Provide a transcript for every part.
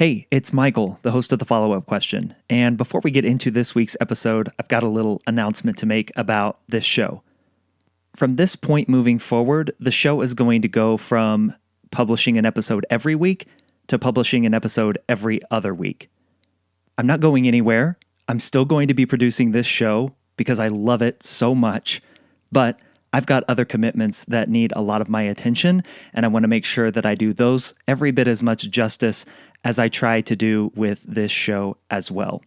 Hey, it's Michael, the host of the follow-up question. And before we get into this week's episode, I've got a little announcement to make about this show. From this point moving forward, the show is going to go from publishing an episode every week to publishing an episode every other week. I'm not going anywhere. I'm still going to be producing this show because I love it so much, but I've got other commitments that need a lot of my attention, and I want to make sure that I do those every bit as much justice as I try to do with this show as well.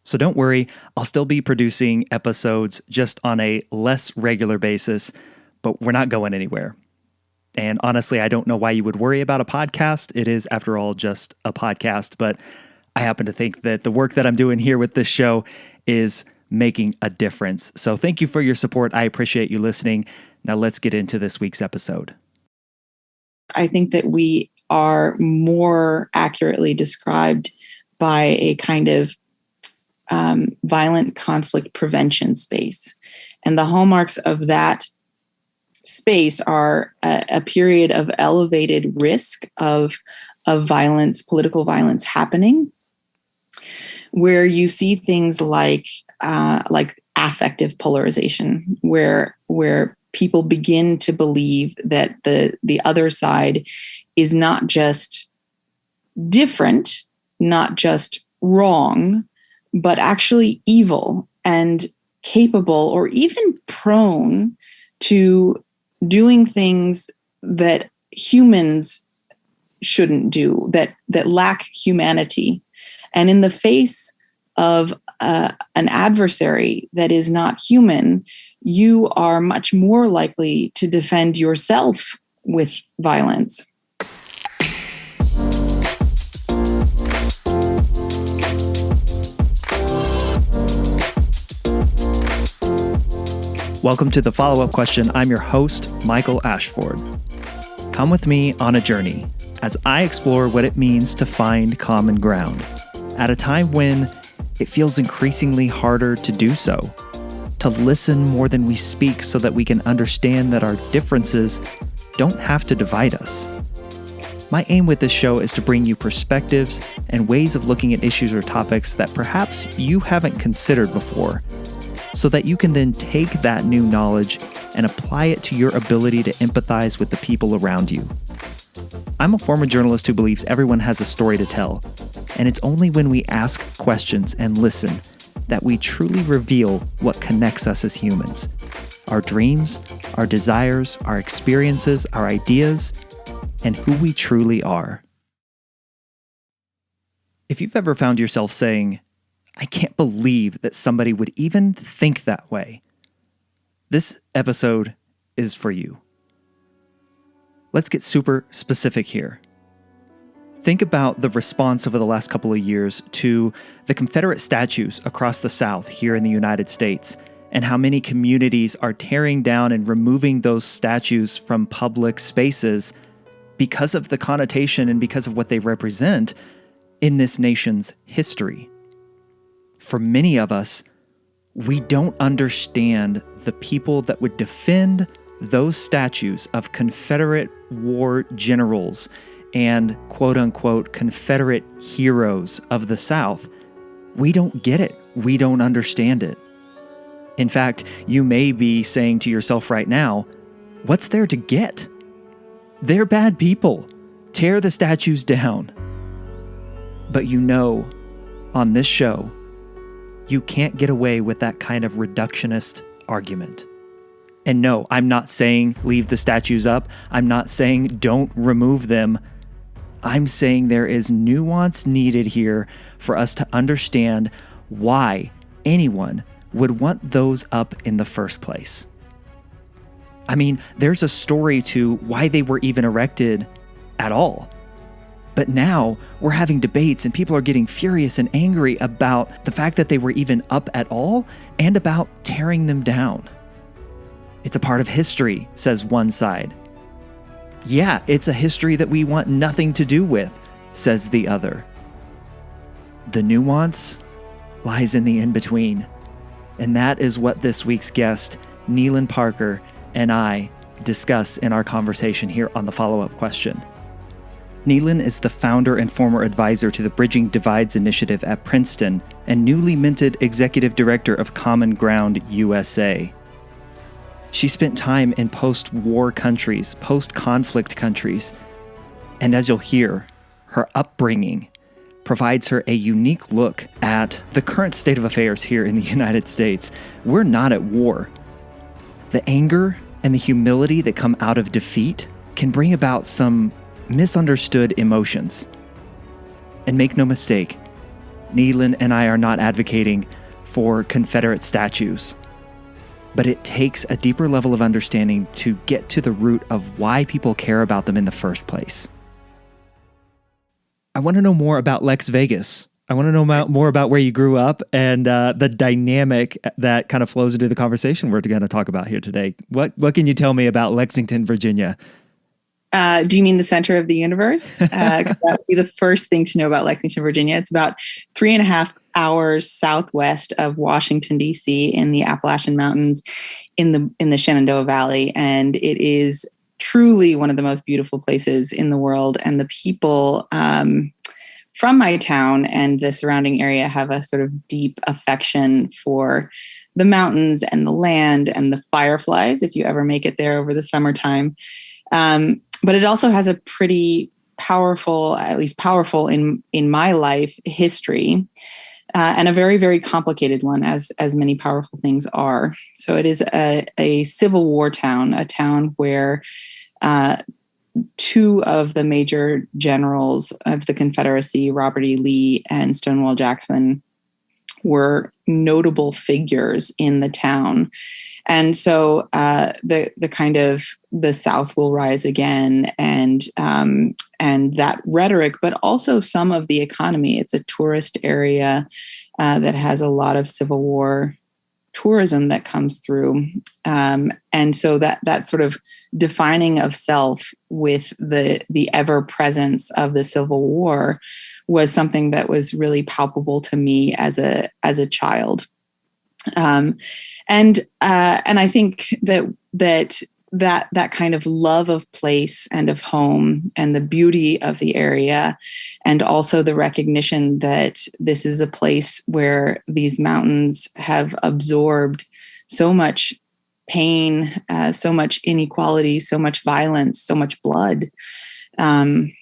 So don't worry, I'll still be producing episodes just on a less regular basis, but we're not going anywhere. And honestly, I don't know why you would worry about a podcast. It is, after all, just a podcast, but I happen to think that the work that I'm doing here with this show is making a difference. So thank you for your support. I appreciate you listening. Now let's get into this week's episode. I think that we are more accurately described by a kind of violent conflict prevention space. And the hallmarks of that space are a period of elevated risk of violence, political violence happening, where you see things like affective polarization, where people begin to believe that the other side is not just different, not just wrong, but actually evil and capable or even prone to doing things that humans shouldn't do, that lack humanity. And in the face of an adversary that is not human, you are much more likely to defend yourself with violence. Welcome to the follow-up question. I'm your host, Michael Ashford. Come with me on a journey as I explore what it means to find common ground at a time when it feels increasingly harder to do so, to listen more than we speak so that we can understand that our differences don't have to divide us. My aim with this show is to bring you perspectives and ways of looking at issues or topics that perhaps you haven't considered before, so that you can then take that new knowledge and apply it to your ability to empathize with the people around you. I'm a former journalist who believes everyone has a story to tell, and it's only when we ask questions and listen that we truly reveal what connects us as humans. Our dreams, our desires, our experiences, our ideas, and who we truly are. If you've ever found yourself saying, "I can't believe that somebody would even think that way," this episode is for you. Let's get super specific here. Think about the response over the last couple of years to the Confederate statues across the South here in the United States, and how many communities are tearing down and removing those statues from public spaces because of the connotation and because of what they represent in this nation's history. For many of us, we don't understand the people that would defend those statues of Confederate war generals and quote-unquote Confederate heroes of the South. We don't get it. We don't understand it. In fact, you may be saying to yourself right now, what's there to get? They're bad people. Tear the statues down. But you know, on this show, you can't get away with that kind of reductionist argument. And no, I'm not saying leave the statues up. I'm not saying don't remove them. I'm saying there is nuance needed here for us to understand why anyone would want those up in the first place. I mean, there's a story to why they were even erected at all. But now we're having debates and people are getting furious and angry about the fact that they were even up at all and about tearing them down. It's a part of history, says one side. Yeah, it's a history that we want nothing to do with, says the other. The nuance lies in the in-between. And that is what this week's guest, Nealin Parker, and I discuss in our conversation here on the follow-up question. Nealin is the founder and former advisor to the Bridging Divides Initiative at Princeton and newly minted executive director of Common Ground USA. She spent time in post-war countries, post-conflict countries, and as you'll hear, her upbringing provides her a unique look at the current state of affairs here in the United States. We're not at war. The anger and the humility that come out of defeat can bring about some misunderstood emotions. And make no mistake, Nealin and I are not advocating for Confederate statues, but it takes a deeper level of understanding to get to the root of why people care about them in the first place. I want to know more about Lex Vegas. I want to know more about where you grew up and the dynamic that kind of flows into the conversation we're going to talk about here today. What can you tell me about Lexington, Virginia? Do you mean the center of the universe? 'Cause that would be the first thing to know about Lexington, Virginia. It's about 3.5 hours southwest of Washington, D.C. in the Appalachian Mountains in the Shenandoah Valley. And it is truly one of the most beautiful places in the world. And the people from my town and the surrounding area have a sort of deep affection for the mountains and the land and the fireflies, if you ever make it there over the summertime. But it also has a pretty powerful, at least powerful in my life, history, and a very, very complicated one, as many powerful things are. So it is a Civil War town, a town where two of the major generals of the Confederacy, Robert E. Lee and Stonewall Jackson, were notable figures in the town. And so the kind of the South will rise again, and that rhetoric, but also some of the economy. It's a tourist area that has a lot of Civil War tourism that comes through, and so that sort of defining of self with the ever presence of the Civil War was something that was really palpable to me as a child. And I think that kind of love of place and of home and the beauty of the area, and also the recognition that this is a place where these mountains have absorbed so much pain, so much inequality, so much violence, so much blood, and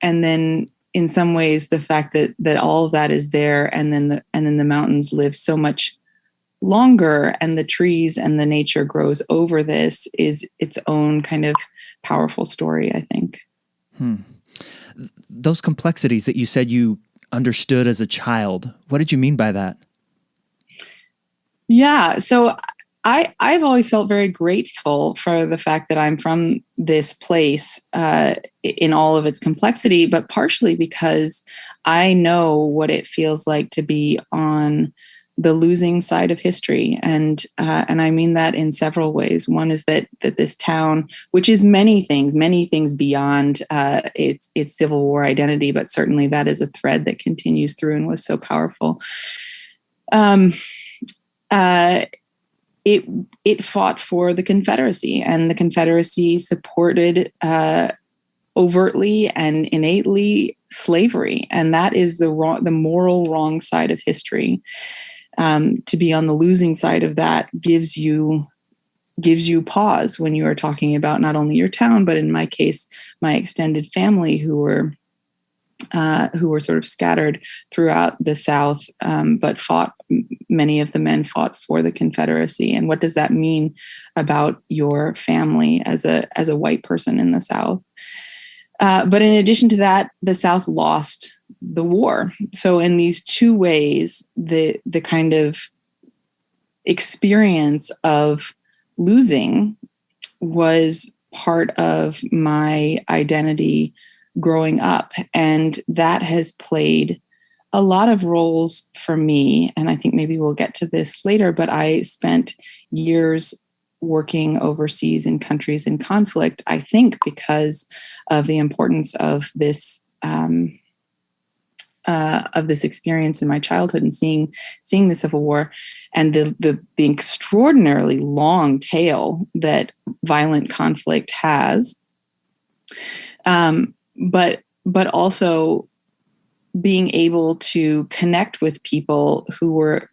then in some ways, the fact that all of that is there, and then the mountains live so much longer, and the trees and the nature grows over this, is its own kind of powerful story, I think. Those complexities that you said you understood as a child, what did you mean by that? Yeah, so I've always felt very grateful for the fact that I'm from this place in all of its complexity, but partially because I know what it feels like to be on the losing side of history. And I mean that in several ways. One is that this town, which is many things beyond its Civil War identity, but certainly that is a thread that continues through and was so powerful. It fought for the Confederacy, and the Confederacy supported overtly and innately slavery, and that is the moral wrong side of history. To be on the losing side of that gives you pause when you are talking about not only your town, but in my case, my extended family who were sort of scattered throughout the South, but many of the men fought for the Confederacy. And what does that mean about your family as a white person in the South? But in addition to that, the South lost the war. So in these two ways, the kind of experience of losing was part of my identity growing up. And that has played a lot of roles for me. And I think maybe we'll get to this later, but I spent years working overseas in countries in conflict, I think because of the importance of this experience in my childhood and seeing the Civil War and the extraordinarily long tail that violent conflict has. But also being able to connect with people who were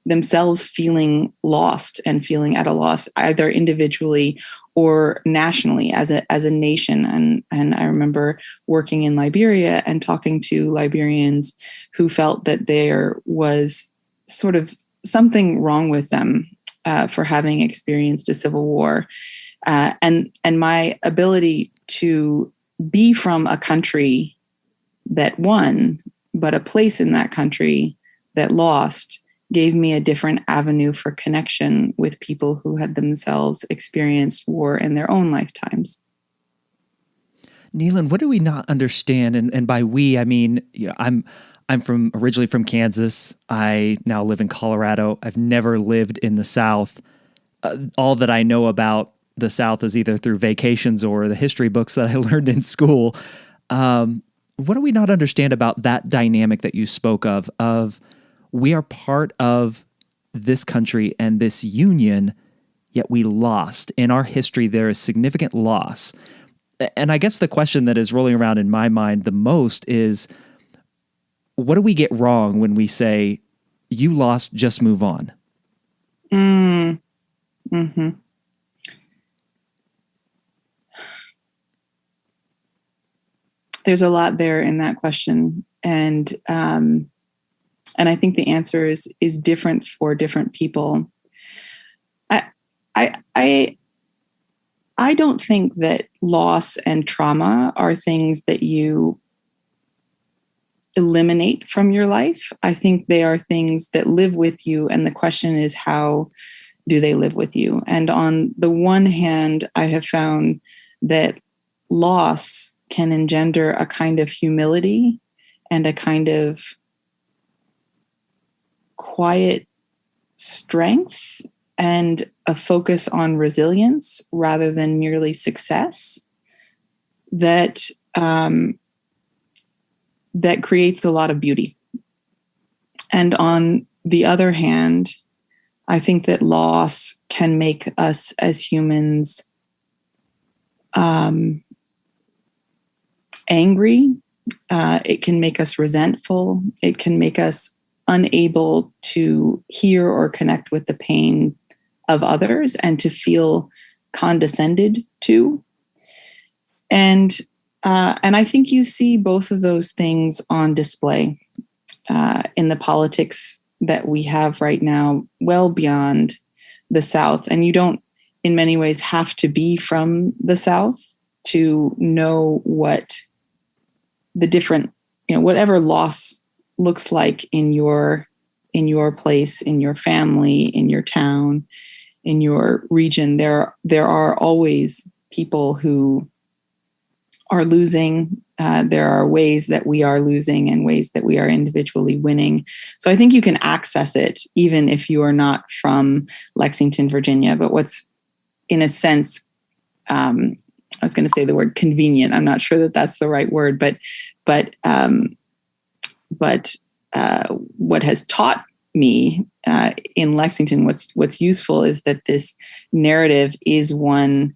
themselves feeling lost and feeling at a loss, either individually or nationally as a nation. And I remember working in Liberia and talking to Liberians who felt that there was sort of something wrong with them for having experienced a civil war. And my ability to be from a country that won, but a place in that country that lost, gave me a different avenue for connection with people who had themselves experienced war in their own lifetimes. Nealin, what do we not understand? And by we, I mean, I'm originally from Kansas. I now live in Colorado. I've never lived in the South. All that I know about the South is either through vacations or the history books that I learned in school. What do we not understand about that dynamic that you spoke of we are part of this country and this union, yet we lost. In our history, there is significant loss. And I guess the question that is rolling around in my mind the most is, what do we get wrong when we say, you lost, just move on? Mm-hmm. There's a lot there in that question. And I think the answer is different for different people. I don't think that loss and trauma are things that you eliminate from your life. I think they are things that live with you. And the question is, how do they live with you? And on the one hand, I have found that loss can engender a kind of humility and a kind of quiet strength and a focus on resilience rather than merely success that that creates a lot of beauty. And on the other hand, I think that loss can make us as humans angry. It can make us resentful. It can make us unable to hear or connect with the pain of others and to feel condescended to. And I think you see both of those things on display in the politics that we have right now, well beyond the South. And you don't, in many ways, have to be from the South to know what the different, whatever loss looks like in your place, in your family, in your town, in your region. There are always people who are losing. There are ways that we are losing and ways that we are individually winning. So I think you can access it even if you are not from Lexington, Virginia. But what's, in a sense, I was going to say the word convenient. I'm not sure that that's the right word, but what has taught me in Lexington, what's useful is that this narrative is one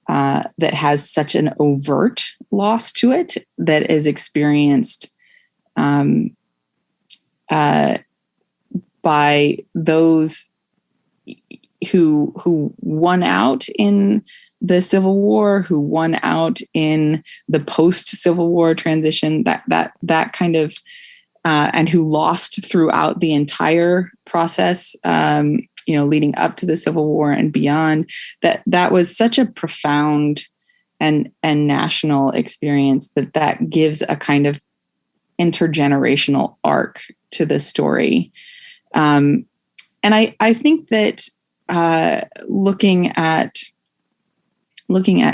that has such an overt loss to it that is experienced by those who won out in the Civil War, who won out in the post-Civil War transition, that kind of, and who lost throughout the entire process, leading up to the Civil War and beyond. That was such a profound and national experience that gives a kind of intergenerational arc to the story. And I think that looking at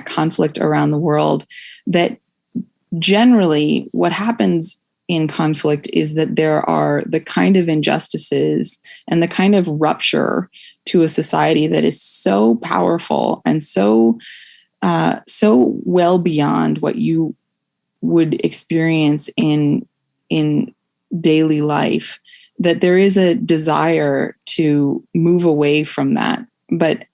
conflict around the world, that generally what happens in conflict is that there are the kind of injustices and the kind of rupture to a society that is so powerful and so well beyond what you would experience in daily life, that there is a desire to move away from that. But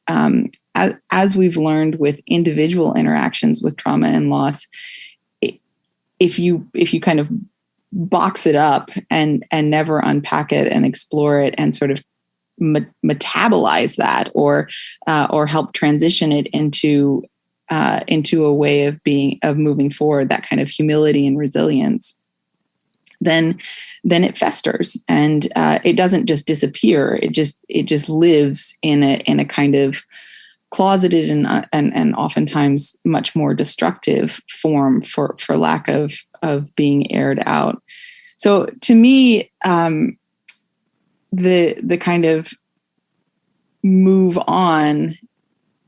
as we've learned with individual interactions with trauma and loss, if you kind of box it up and never unpack it and explore it and sort of metabolize that or help transition it into a way of moving forward, that kind of humility and resilience, then it festers, and it doesn't just disappear. It just lives in a kind of closeted and oftentimes much more destructive form for lack of being aired out. So to me, the kind of move on,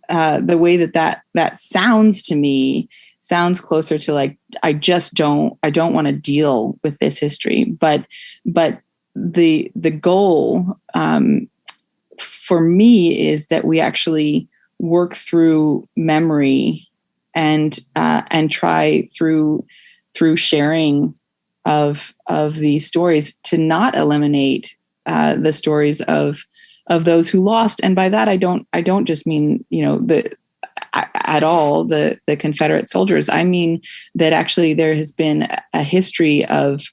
the way that sounds to me sounds closer to like, I don't want to deal with this history, but the goal for me is that we actually work through memory and try through sharing of these stories to not eliminate the stories of those who lost. And by that, I don't just mean, at all the Confederate soldiers. I mean that actually there has been a history of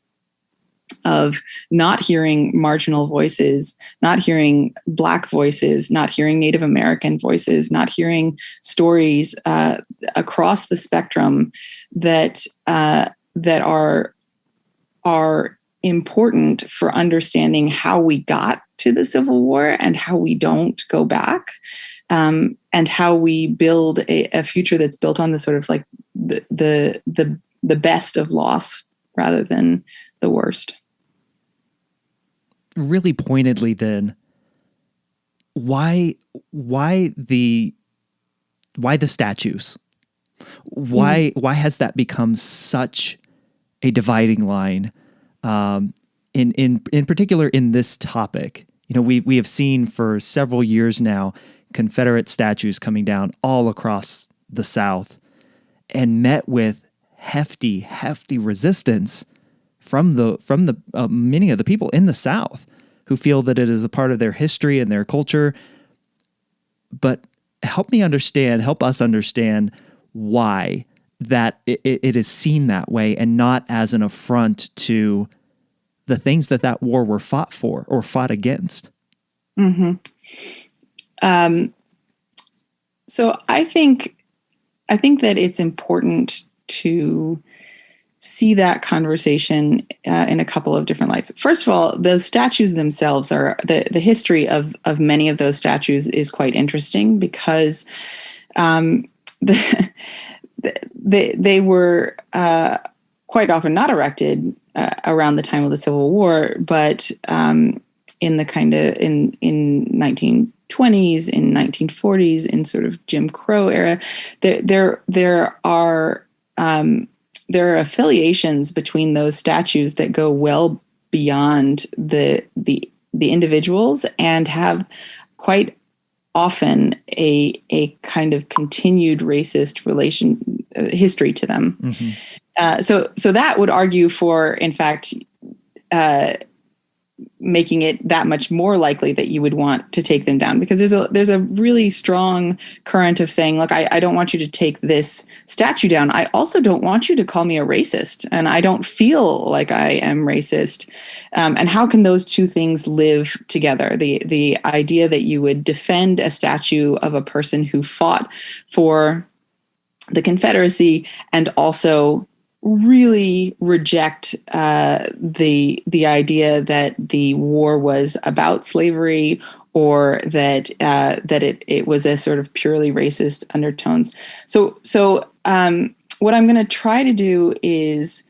not hearing marginal voices, not hearing Black voices, not hearing Native American voices, not hearing stories across the spectrum that are important for understanding how we got to the Civil War and how we don't go back, and how we build a future that's built on the sort of like the best of loss rather than the worst. Really pointedly, then, why the statues? Why has that become such a dividing line? In particular in this topic, we have seen for several years now Confederate statues coming down all across the South, and met with hefty resistance from the many of the people in the South who feel that it is a part of their history and their culture. But help us understand why that it is seen that way and not as an affront to the things that war were fought for or fought against. Mm-hmm. So I think that it's important to see that conversation in a couple of different lights. First of all, those statues themselves are the history of many of those statues is quite interesting because they were quite often not erected around the time of the Civil War, but in the kind of in 1920s, in 1940s, in sort of Jim Crow era, there are affiliations between those statues that go well beyond the individuals and have quite often a kind of continued racist history to them. Mm-hmm. So that would argue for, in fact, making it that much more likely that you would want to take them down, because there's a really strong current of saying, look, I don't want you to take this statue down. I also don't want you to call me a racist, and I don't feel like I am racist. And how can those two things live together? The idea that you would defend a statue of a person who fought for the Confederacy and also really reject the idea that the war was about slavery, or that it was a sort of purely racist undertones. So what I'm going to try to do is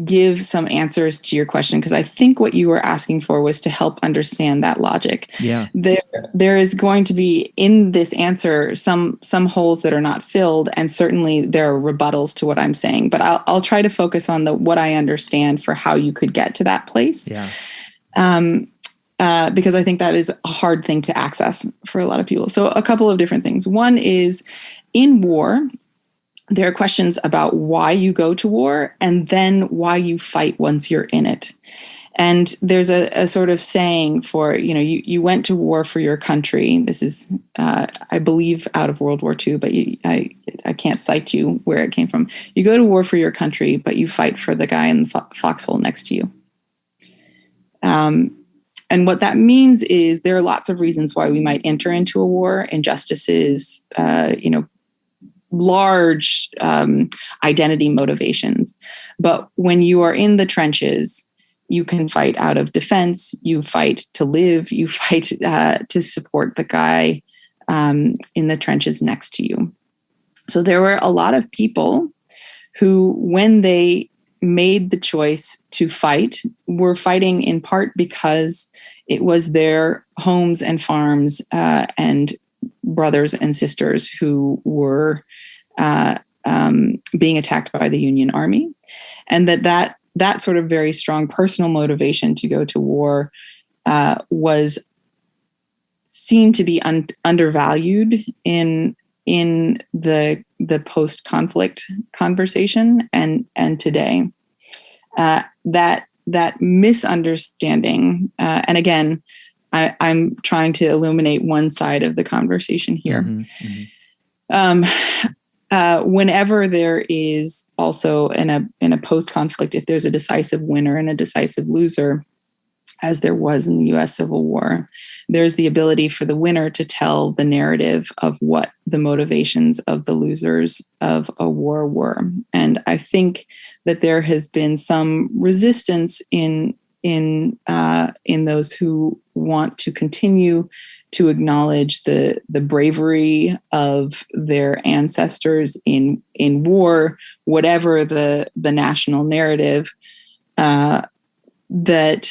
give some answers to your question, because I think what you were asking for was to help understand that logic. Yeah. There is going to be in this answer some holes that are not filled, and certainly there are rebuttals to what I'm saying. But I'll try to focus on what I understand for how you could get to that place. Yeah. Because I think that is a hard thing to access for a lot of people. So a couple of different things. One is, in war, there are questions about why you go to war and then why you fight once you're in it. And there's a sort of saying for, you went to war for your country. This is, I believe, out of World War II, but I can't cite you where it came from. You go to war for your country, but you fight for the guy in the foxhole next to you. And what that means is there are lots of reasons why we might enter into a war: injustices, large identity motivations. But when you are in the trenches, you can fight out of defense, you fight to live, you fight to support the guy in the trenches next to you. So there were a lot of people who, when they made the choice to fight, were fighting in part because it was their homes and farms and brothers and sisters who were being attacked by the Union Army. And that sort of very strong personal motivation to go to war was seen to be undervalued in the post-conflict conversation and today. That misunderstanding, and again, I'm trying to illuminate one side of the conversation here. Mm-hmm, mm-hmm. Whenever there is also in a post-conflict, if there's a decisive winner and a decisive loser, as there was in the U.S. Civil War, there's the ability for the winner to tell the narrative of what the motivations of the losers of a war were. And I think that there has been some resistance in those who want to continue to acknowledge the bravery of their ancestors in war, whatever the national narrative, that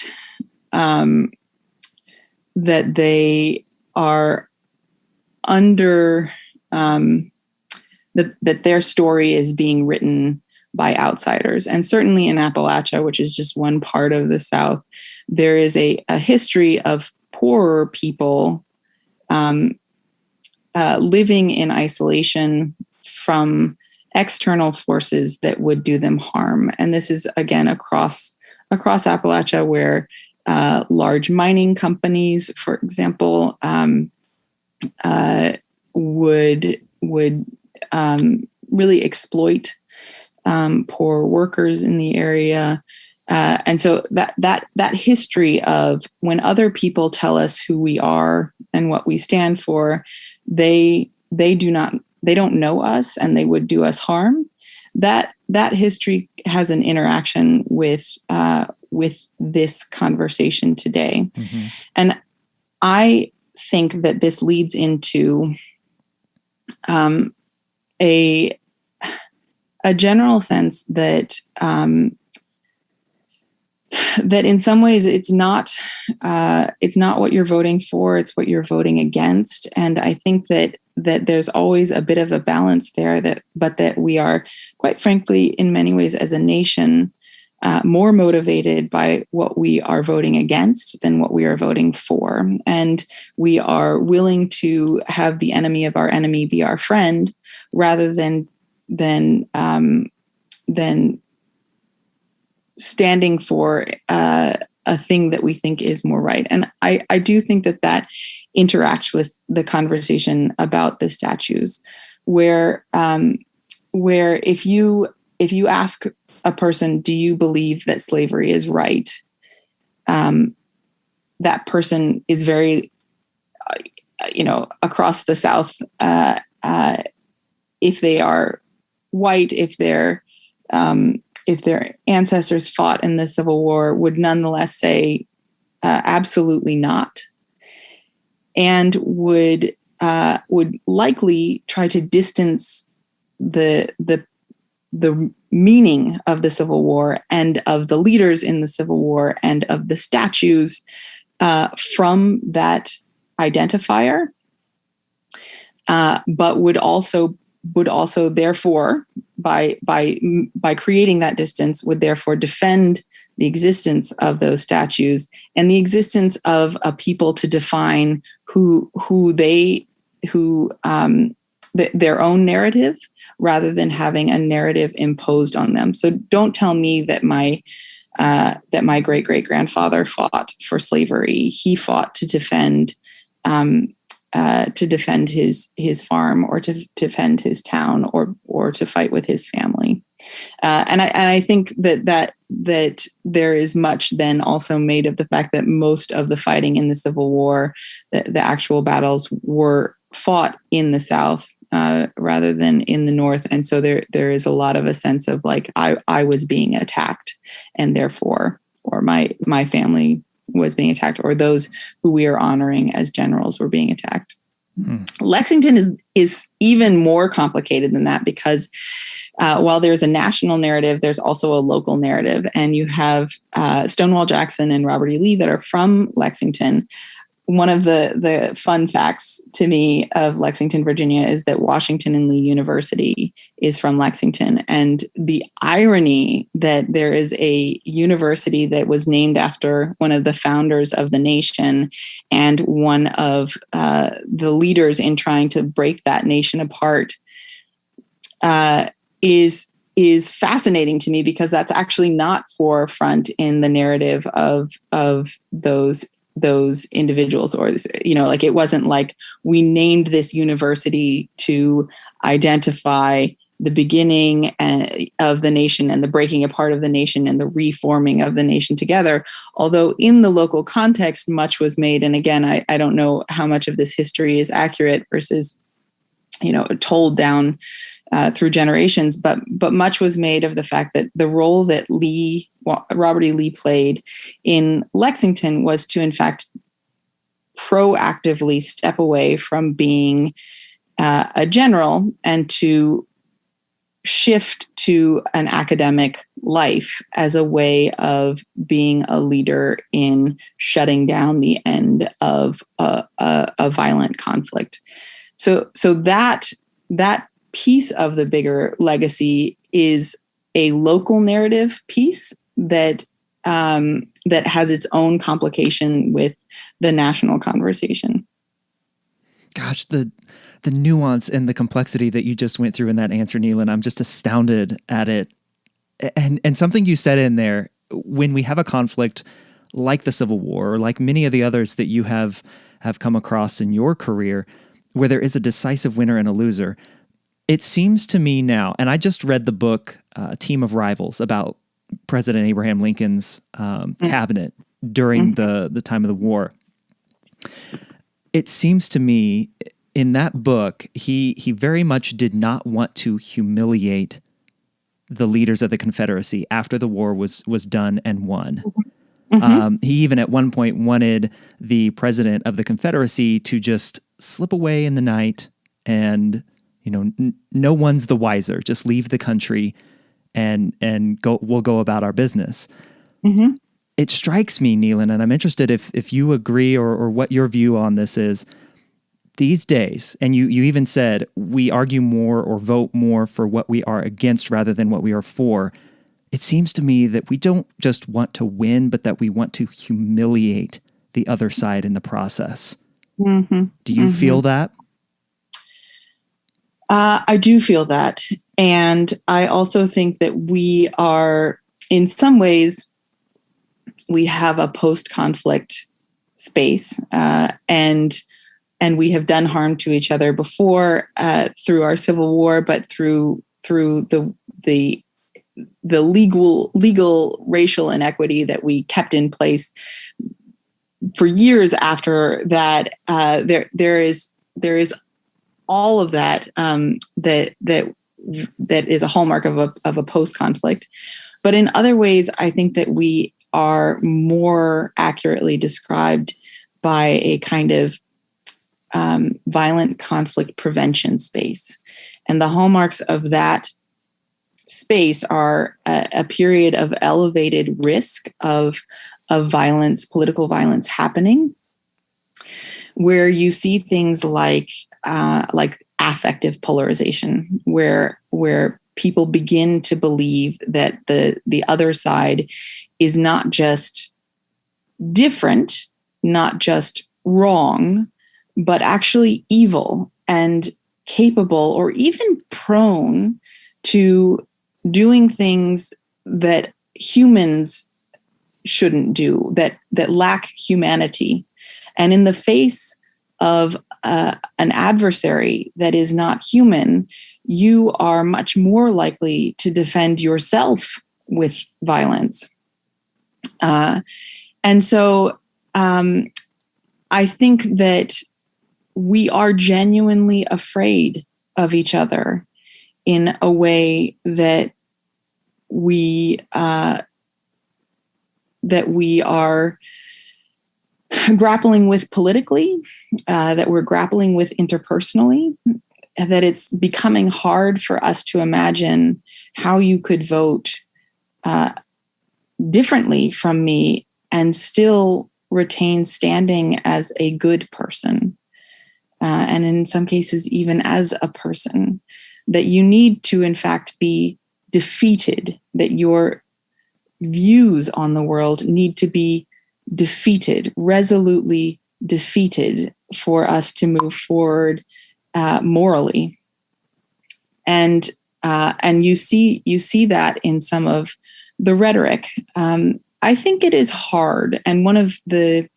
they are under, that their story is being written by outsiders. And certainly in Appalachia, which is just one part of the South, there is a history of poorer people living in isolation from external forces that would do them harm. And this is, again, across Appalachia, where large mining companies, for example, would really exploit poor workers in the area. And so that history of when other people tell us who we are and what we stand for, they don't know us and they would do us harm. That history has an interaction with this conversation today. Mm-hmm. And I think that this leads into a general sense that that in some ways it's not what you're voting for, it's what you're voting against. And I think that there's always a bit of a balance there, but that we are, quite frankly, in many ways as a nation, more motivated by what we are voting against than what we are voting for. And we are willing to have the enemy of our enemy be our friend, rather than standing for a thing that we think is more right. And I do think that interacts with the conversation about the statues, where if you ask a person, do you believe that slavery is right? That person is very, across the South, if they are white, if their ancestors fought in the Civil War, would nonetheless say absolutely not, and would likely try to distance the meaning of the Civil War and of the leaders in the Civil War and of the statues from that identifier, but would also therefore, by creating that distance, would therefore defend the existence of those statues and the existence of a people to define their own narrative, rather than having a narrative imposed on them. So don't tell me that my that my great great grandfather fought for slavery. He fought to defend his farm, or to defend his town, or to fight with his family. And I think that there is much then also made of the fact that most of the fighting in the Civil War, the actual battles, were fought in the South rather than in the North. And so there is a lot of a sense of like, I was being attacked, and therefore, or my family was being attacked, or those who we are honoring as generals were being attacked. Lexington is even more complicated than that, because while there's a national narrative, there's also a local narrative. And you have Stonewall Jackson and Robert E. Lee that are from Lexington. One of the fun facts to me of Lexington, Virginia, is that Washington and Lee University is from Lexington. And the irony that there is a university that was named after one of the founders of the nation, and one of the leaders in trying to break that nation apart, is fascinating to me, because that's actually not forefront in the narrative of those individuals, or, like, it wasn't like we named this university to identify the beginning of the nation and the breaking apart of the nation and the reforming of the nation together. Although in the local context, much was made. And again, I don't know how much of this history is accurate versus, told down through generations, but much was made of the fact that the role that Robert E. Lee played in Lexington was to, in fact, proactively step away from being a general and to shift to an academic life as a way of being a leader in shutting down the end of a violent conflict. So that piece of the bigger legacy is a local narrative piece that has its own complication with the national conversation. Gosh, the nuance and the complexity that you just went through in that answer, Nealin, I'm just astounded at it. And something you said in there, when we have a conflict like the Civil War, or like many of the others that you have come across in your career, where there is a decisive winner and a loser, it seems to me now, and I just read the book Team of Rivals about President Abraham Lincoln's cabinet during the time of the war. It seems to me in that book, he very much did not want to humiliate the leaders of the Confederacy after the war was done and won. He even at one point wanted the president of the Confederacy to just slip away in the night and, no one's the wiser. Just leave the country and we'll go about our business. It strikes me, Nealin, and I'm interested if you agree or what your view on this is. These days, and you even said, we argue more or vote more for what we are against rather than what we are for. It seems to me that we don't just want to win, but that we want to humiliate the other side in the process. Do you feel that? I do feel that. And I also think that we are, in some ways, we have a post-conflict space, and we have done harm to each other before through our Civil War, but through the legal racial inequity that we kept in place for years after that. There is all of that that is a hallmark of a post-conflict. But in other ways, I think that we are more accurately described by a kind of violent conflict prevention space. And the hallmarks of that space are a period of elevated risk of violence, political violence happening, where you see things like affective polarization, where people begin to believe that the other side is not just different, not just wrong, but actually evil and capable or even prone to doing things that humans shouldn't do, that lack humanity. And in the face of an adversary that is not human, you are much more likely to defend yourself with violence. And so I think that we are genuinely afraid of each other in a way that we are grappling with politically, that we're grappling with interpersonally, that it's becoming hard for us to imagine how you could vote differently from me and still retain standing as a good person. And in some cases, even as a person, that you need to, in fact, be defeated, that your views on the world need to be defeated, resolutely defeated, for us to move forward morally. And you see that in some of the rhetoric. I think it is hard, and one of the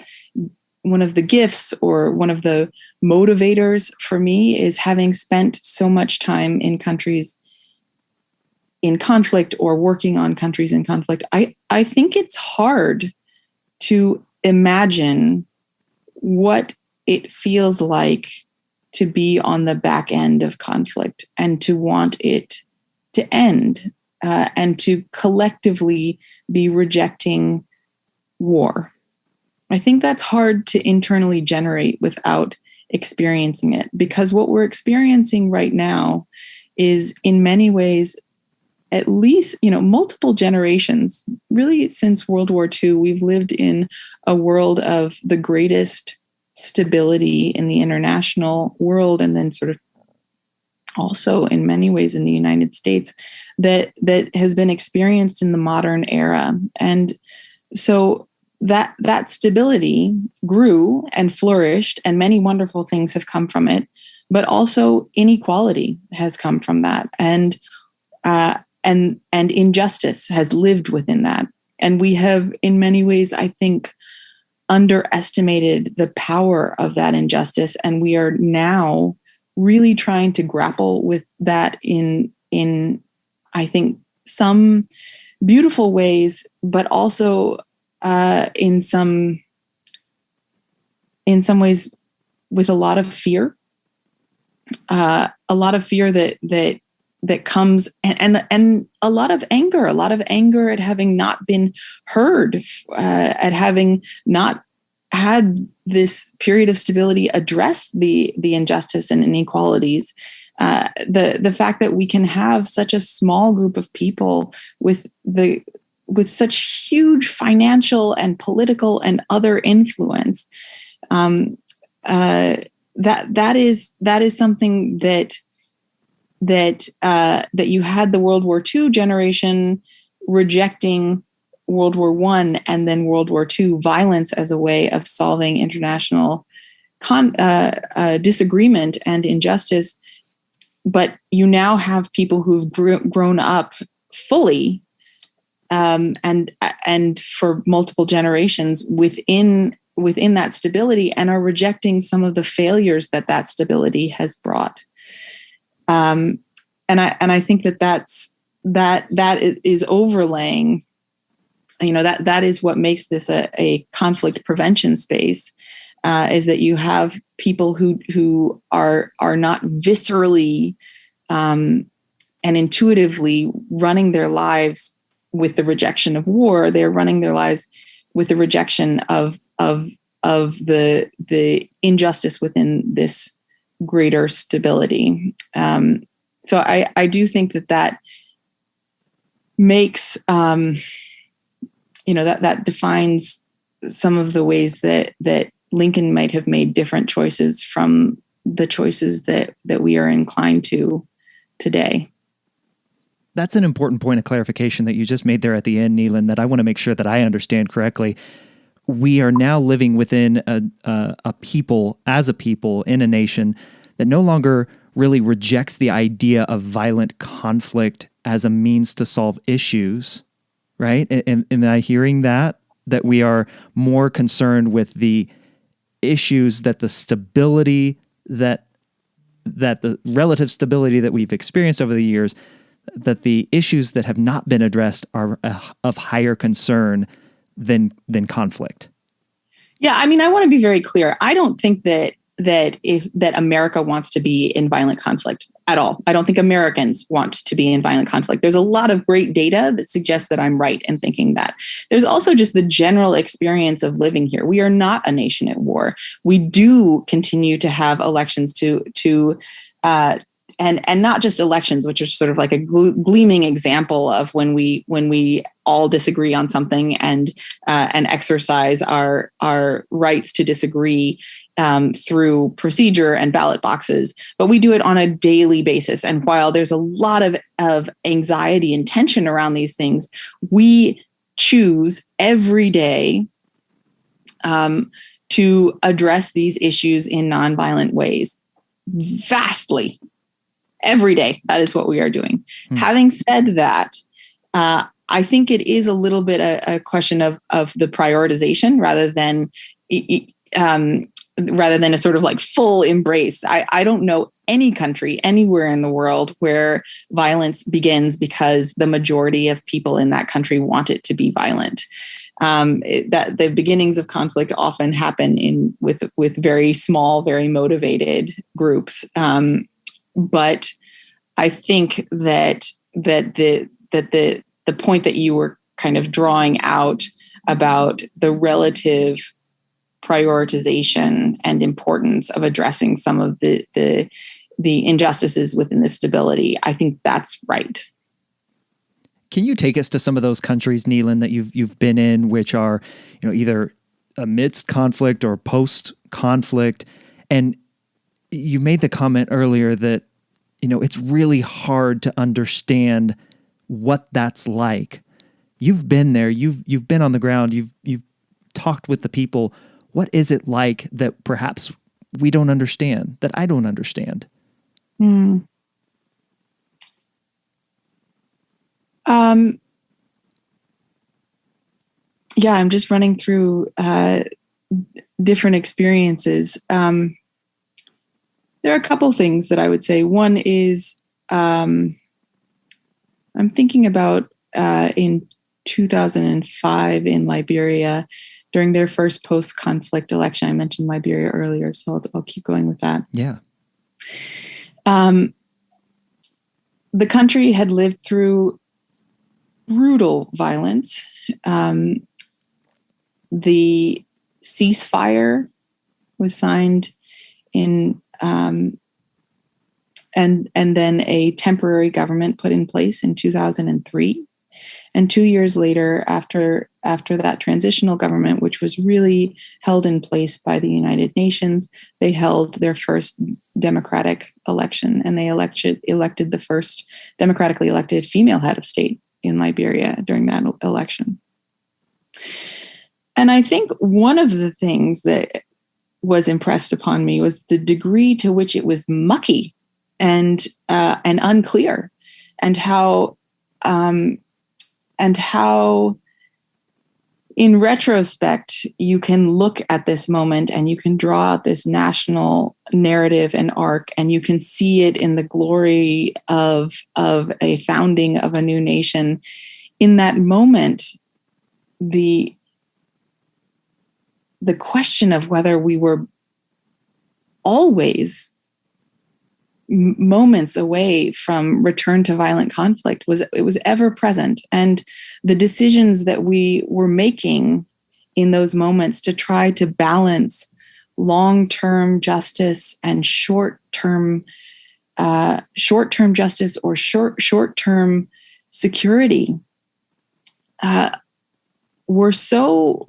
gifts, or one of the motivators for me, is having spent so much time in countries in conflict, or working on countries in conflict. I think it's hard to imagine what it feels like to be on the back end of conflict and to want it to end, and to collectively be rejecting war. I think that's hard to internally generate without experiencing it, because what we're experiencing right now is, in many ways, at least, multiple generations, really since World War II, we've lived in a world of the greatest stability in the international world, and then sort of also in many ways in the United States, that has been experienced in the modern era. And so that stability grew and flourished, and many wonderful things have come from it, but also inequality has come from that. And injustice has lived within that. And we have, in many ways, I think, underestimated the power of that injustice. And we are now really trying to grapple with that in I think, some beautiful ways, but also in some ways with a lot of fear. A lot of fear that comes, and a lot of anger at having not been heard, at having not had this period of stability address the injustice and inequalities. The fact that we can have such a small group of people with such huge financial and political and other influence, that is something that you had the World War II generation rejecting World War I and then World War II violence as a way of solving international disagreement and injustice. But you now have people who've grown up fully, and for multiple generations within that stability, and are rejecting some of the failures that stability has brought. And I think that is overlaying, that is what makes this a conflict prevention space, is that you have people who are not viscerally and intuitively running their lives with the rejection of war. They're running their lives with the rejection of the injustice within this greater stability. So I do think that makes, that defines some of the ways that Lincoln might have made different choices from the choices that we are inclined to today. That's an important point of clarification that you just made there at the end, Nealin, that I want to make sure that I understand correctly. We are now living within a people, as a people, in a nation that no longer really rejects the idea of violent conflict as a means to solve issues, right? Am I hearing that that we are more concerned with the issues that the stability that the relative stability that we've experienced over the years, that the issues that have not been addressed are of higher concern than conflict. Yeah, I mean, I want to be very clear. I don't think that America wants to be in violent conflict at all. I don't think Americans want to be in violent conflict. There's a lot of great data that suggests that I'm right in thinking that. There's also just the general experience of living here. We are not a nation at war. We do continue to have elections and not just elections, which are sort of like a gleaming example of when we all disagree on something and exercise our rights to disagree through procedure and ballot boxes, but we do it on a daily basis. And while there's a lot of anxiety and tension around these things, we choose every day to address these issues in nonviolent ways. Vastly, every day, that is what we are doing. Having said that, I think it is a little bit a question of the prioritization rather than a sort of like full embrace. I don't know any country anywhere in the world where violence begins because the majority of people in that country want it to be violent. That the beginnings of conflict often happen with very small, very motivated groups. But I think that the point that you were kind of drawing out about the relative prioritization and importance of addressing some of the injustices within the stability, I think that's right. Can you take us to some of those countries, Nealin, that you've been in, which are, either amidst conflict or post-conflict? And you made the comment earlier that, it's really hard to understand what that's like. You've been there. You've been on the ground. You've talked with the people. What is it like that perhaps we don't understand, that I don't understand? Yeah, I'm just running through different experiences. There are a couple things that I would say. One is I'm thinking about in 2005 in Liberia during their first post-conflict election. I mentioned Liberia earlier, so I'll keep going with that. Yeah. The country had lived through brutal violence. The ceasefire was signed in, and then a temporary government put in place in 2003. And 2 years later, after that transitional government, which was really held in place by the United Nations, they held their first democratic election, and they elected the first democratically elected female head of state in Liberia during that election. And I think one of the things that was impressed upon me was the degree to which it was mucky and unclear, and how in retrospect, you can look at this moment and you can draw out this national narrative and arc, and you can see it in the glory of a founding of a new nation. In that moment, the question of whether we were always moments away from return to violent conflict was ever present. And the decisions that we were making in those moments to try to balance long-term justice and short-term justice or short-term security were so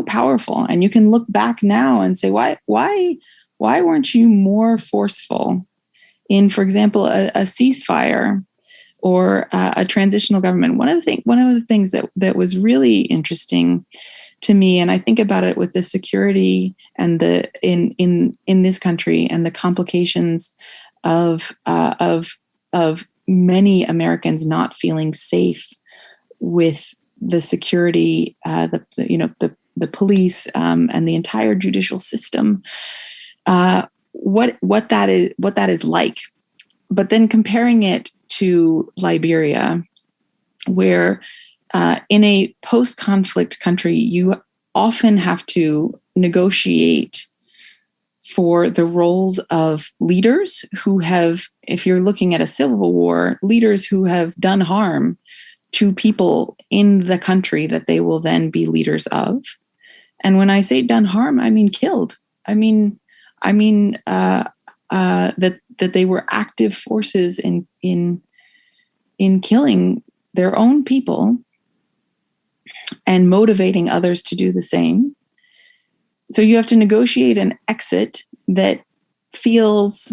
powerful. And you can look back now and say, why weren't you more forceful in, for example, a ceasefire or a transitional government? One of the things that was really interesting to me, and I think about it with the security and in this country and the complications of many Americans not feeling safe with the security, the police, and the entire judicial system, what that is like. But then comparing it to Liberia, where in a post-conflict country, you often have to negotiate for the roles of leaders who have, if you're looking at a civil war, leaders who have done harm to people in the country that they will then be leaders of. And when I say done harm, I mean killed. I mean that they were active forces in killing their own people and motivating others to do the same. So you have to negotiate an exit that feels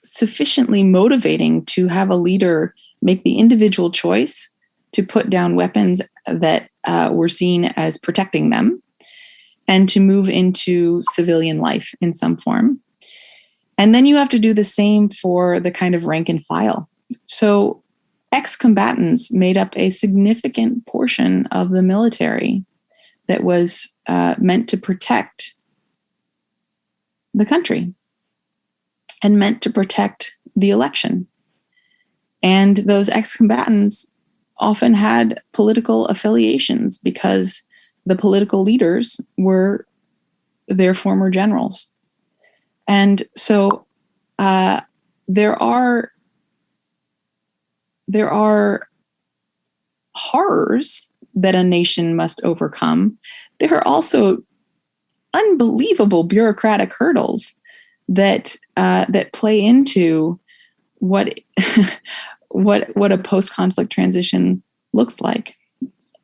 sufficiently motivating to have a leader make the individual choice to put down weapons that were seen as protecting them and to move into civilian life in some form. And then you have to do the same for the kind of rank and file. So ex-combatants made up a significant portion of the military that was meant to protect the country and meant to protect the election. And those ex-combatants often had political affiliations because the political leaders were their former generals. And so there are horrors that a nation must overcome. There are also unbelievable bureaucratic hurdles that play into what a post-conflict transition looks like,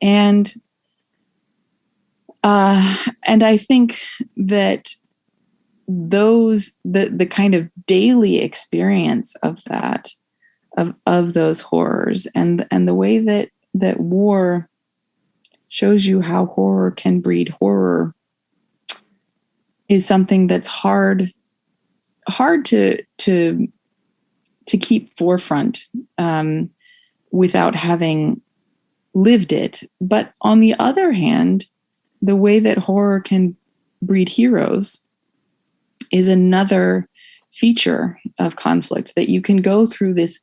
and I think that the kind of daily experience of that, of those horrors, and the way that war shows you how horror can breed horror is something that's hard to keep forefront without having lived it. But on the other hand, the way that horror can breed heroes is another feature of conflict, that you can go through this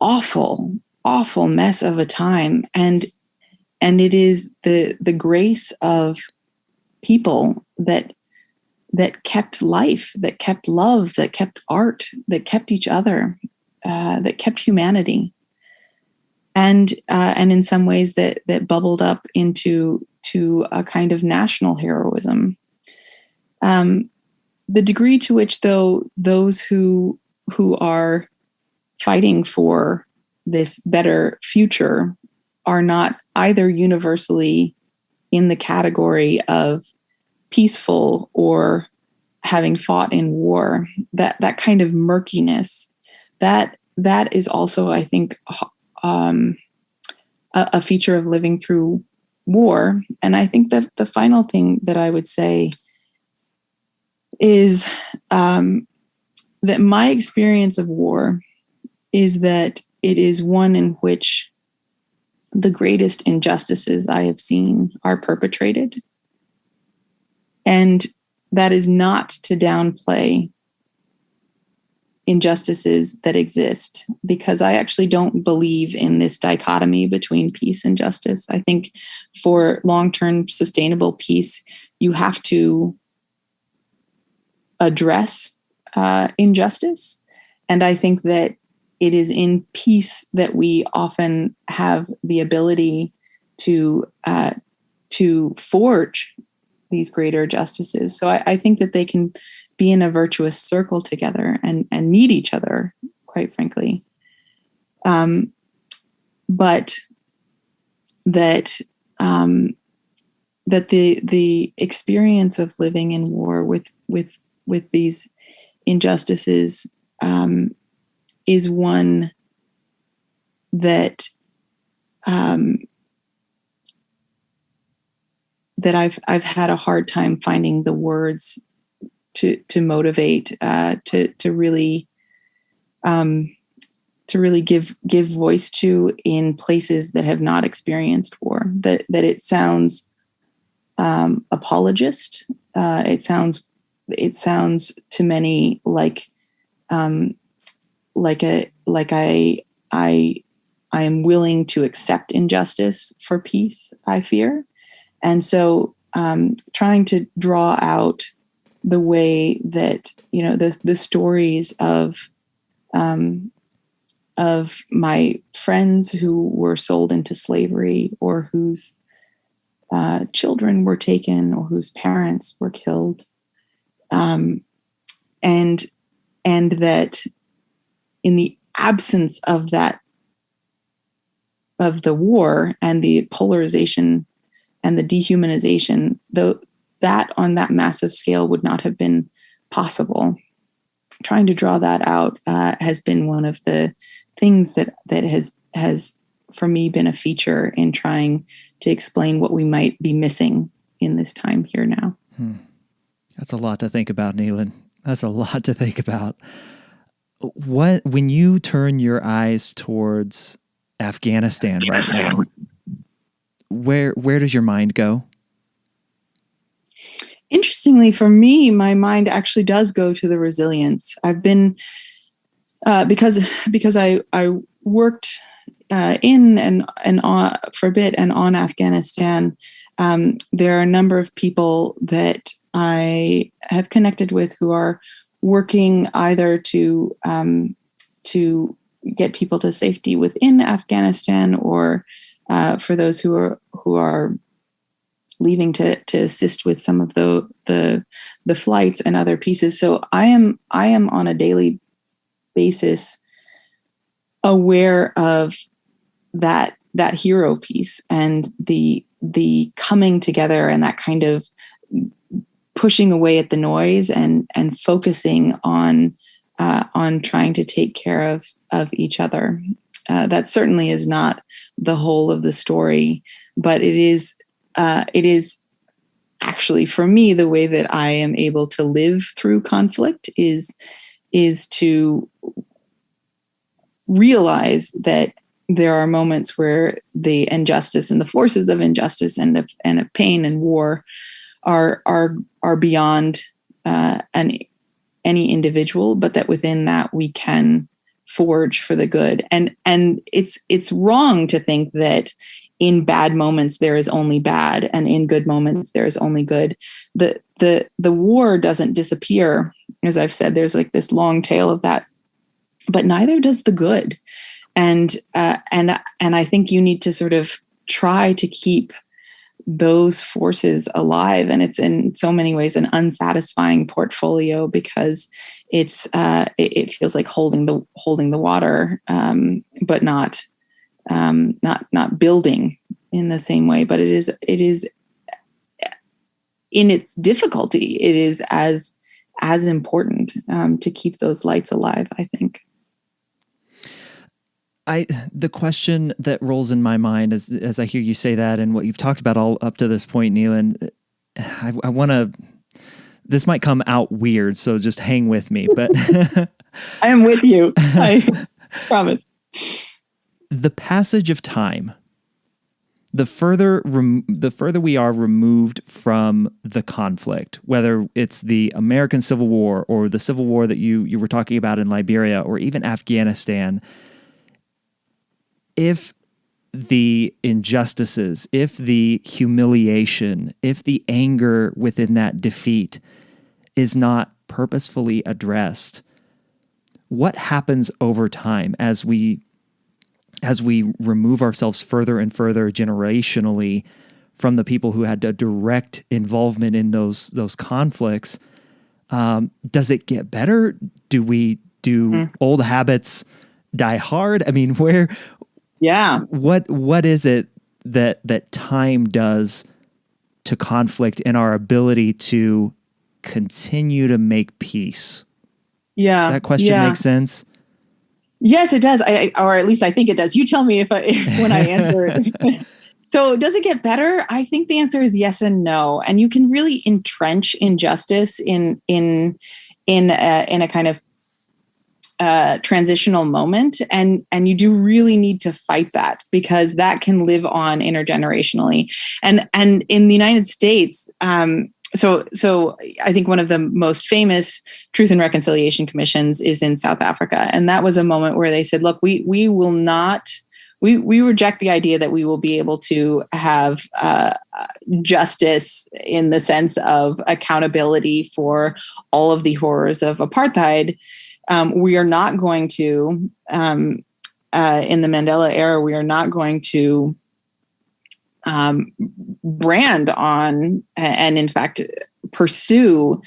awful mess of a time, and it is the grace of people that kept life, that kept love, that kept art, that kept each other, that kept humanity, and in some ways that bubbled up into a kind of national heroism. The degree to which, though, those who are fighting for this better future are not either universally in the category of peaceful or having fought in war, that kind of murkiness, that is also, I think, a feature of living through war. And I think that the final thing that I would say is that my experience of war is that it is one in which the greatest injustices I have seen are perpetrated. And that is not to downplay injustices that exist, because I actually don't believe in this dichotomy between peace and justice. I think for long-term sustainable peace, you have to address injustice. And I think that it is in peace that we often have the ability to forge these greater justices. So I think that they can be in a virtuous circle together and need each other, quite frankly. But that the experience of living in war with these injustices is one that I've had a hard time finding the words to motivate, to really really give voice to in places that have not experienced war. That it sounds apologist. It sounds to many like I am willing to accept injustice for peace, I fear. And so trying to draw out the way that, the stories of my friends who were sold into slavery, or whose children were taken, or whose parents were killed. And that in the absence of that, of the war and the polarization and the dehumanization, though that on that massive scale would not have been possible. Trying to draw that out has been one of the things that has for me been a feature in trying to explain what we might be missing in this time here now. That's a lot to think about, Nealin. That's a lot to think about. When you turn your eyes towards Afghanistan right now, where does your mind go? Interestingly, for me, my mind actually does go to the resilience. I've been because I worked in and on for a bit and on Afghanistan. There are a number of people that I have connected with who are working either to get people to safety within Afghanistan, or for those who are leaving to assist with some of the flights and other pieces. So I am on a daily basis aware of that hero piece and the coming together and that kind of pushing away at the noise and focusing on trying to take care of each other. That certainly is not the whole of the story, but it is actually, for me, the way that I am able to live through conflict is to realize that there are moments where the injustice and the forces of injustice and of pain and war are beyond any individual, but that within that we can forge for the good. And it's wrong to think that in bad moments there is only bad, and in good moments there is only good. The war doesn't disappear, as I've said. There's like this long tail of that, but neither does the good. And I think you need to sort of try to keep those forces alive. And it's in so many ways an unsatisfying portfolio, because it feels like holding the water, but not building in the same way. But it is in its difficulty, it is as important to keep those lights alive, I think. The question that rolls in my mind as I hear you say that, and what you've talked about all up to this point, Nealin, I want to, this might come out weird, so just hang with me, but I am with you. I promise. The passage of time, the further we are removed from the conflict, whether it's the American Civil War or the Civil War that you were talking about in Liberia, or even Afghanistan, if the injustices, if the humiliation, if the anger within that defeat is not purposefully addressed, what happens over time as we remove ourselves further and further generationally from the people who had a direct involvement in those conflicts? Does it get better? Do old habits die hard? I mean, what is it that time does to conflict and our ability to continue to make peace? Yeah. Does that question make sense? Yes, it does. Or at least I think it does. You tell me if when I answer it. So does it get better? I think the answer is yes and no. And you can really entrench injustice in a kind of transitional moment, and you do really need to fight that, because that can live on intergenerationally. And in the United States, so I think one of the most famous Truth and Reconciliation Commissions is in South Africa, and that was a moment where they said, "Look, we will not." We reject the idea that we will be able to have justice in the sense of accountability for all of the horrors of apartheid. We are not going to, in the Mandela era, we are not going to brand on and, in fact, pursue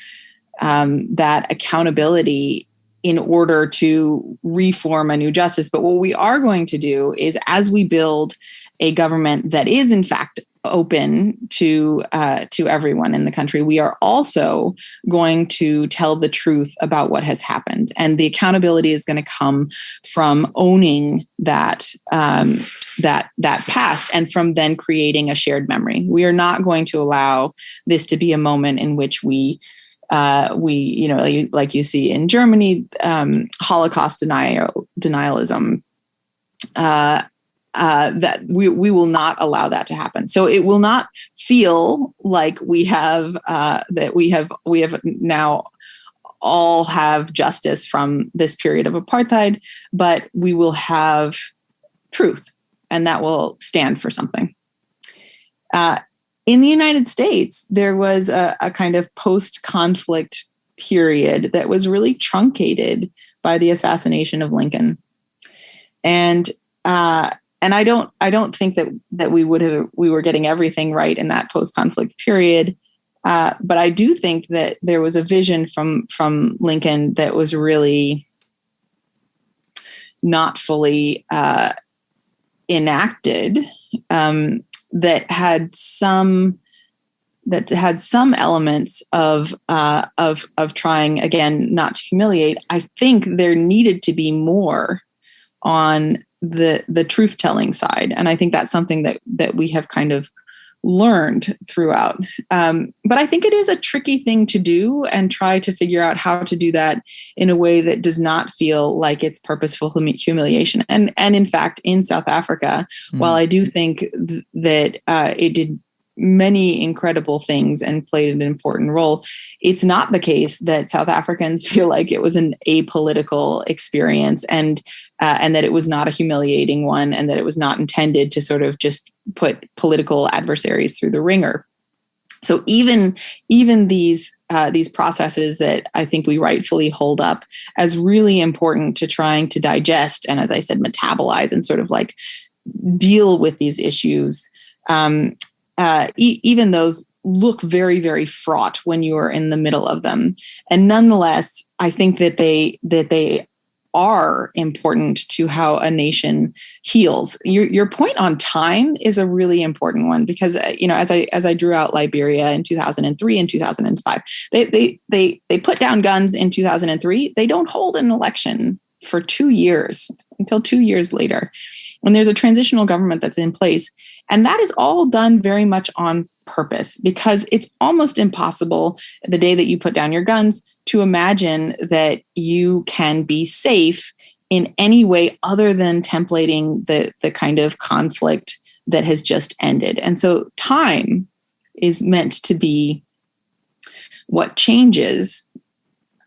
that accountability in order to reform a new justice. But what we are going to do is, as we build a government that is, in fact, open to everyone in the country, we are also going to tell the truth about what has happened, and the accountability is going to come from owning that past, and from then creating a shared memory. We are not going to allow this to be a moment in which we like you see in Germany, Holocaust denialism. That we will not allow that to happen. So it will not feel like we have now all have justice from this period of apartheid, but we will have truth, and that will stand for something. In the United States, there was a kind of post-conflict period that was really truncated by the assassination of Lincoln, and I don't think that we were getting everything right in that post-conflict period, but I do think that there was a vision from Lincoln that was really not fully enacted. That had some elements of trying, again, not to humiliate. I think there needed to be more on the truth telling side, and I think that's something that we have kind of learned throughout. But I think it is a tricky thing to do, and try to figure out how to do that in a way that does not feel like it's purposeful humiliation. And in fact, in South Africa, while I do think that it did many incredible things and played an important role, it's not the case that South Africans feel like it was an apolitical experience, and that it was not a humiliating one, and that it was not intended to sort of just put political adversaries through the ringer. So even these processes that I think we rightfully hold up as really important to trying to digest and, as I said, metabolize and sort of like deal with these issues, even those look very, very fraught when you are in the middle of them. And nonetheless, I think that they are important to how a nation heals. Your point on time is a really important one, because as I drew out Liberia in 2003 and 2005, they put down guns in 2003. They don't hold an election for 2 years, until 2 years later, when there's a transitional government that's in place. And that is all done very much on purpose, because it's almost impossible the day that you put down your guns to imagine that you can be safe in any way other than templating the kind of conflict that has just ended. And so time is meant to be what changes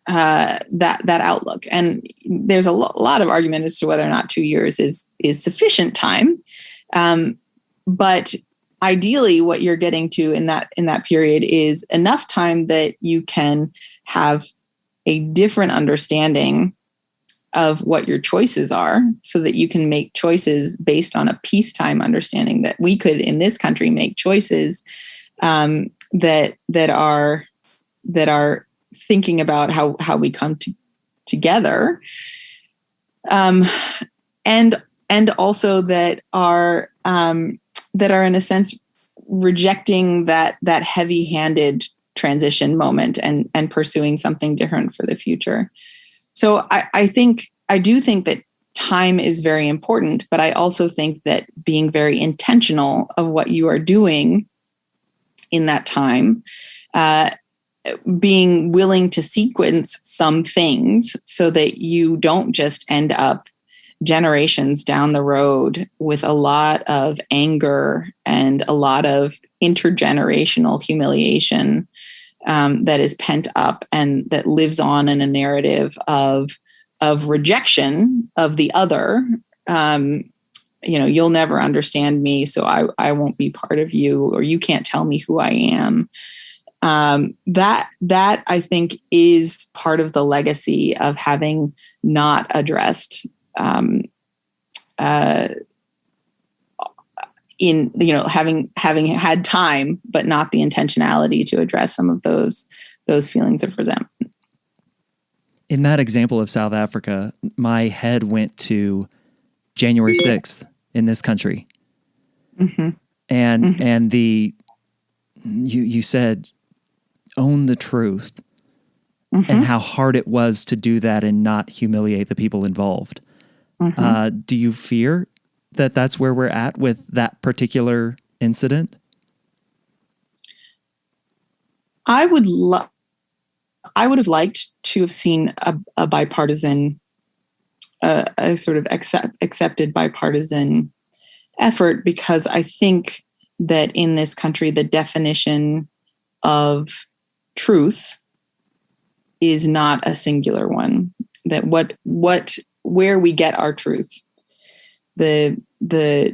that outlook. And there's a lot of argument as to whether or not 2 years is sufficient time. But ideally, what you're getting to in that period is enough time that you can have a different understanding of what your choices are, so that you can make choices based on a peacetime understanding that we could, in this country, make choices that are thinking about how we come together, and also that are in a sense rejecting that heavy-handed transition moment and pursuing something different for the future. So I do think that time is very important, but I also think that being very intentional of what you are doing in that time being willing to sequence some things so that you don't just end up generations down the road with a lot of anger and a lot of intergenerational humiliation that is pent up and that lives on in a narrative of rejection of the other. You'll never understand me, so I won't be part of you, or you can't tell me who I am. That I think is part of the legacy of having not addressed having had time, but not the intentionality to address some of those feelings of resentment. In that example of South Africa, my head went to January 6th in this country. Mm-hmm. And you said, own the truth, and how hard it was to do that and not humiliate the people involved. Do you fear that that's where we're at with that particular incident? I would have liked to have seen a bipartisan, a sort of accepted bipartisan effort, because I think that in this country, the definition of truth is not a singular one. That where we get our truth, the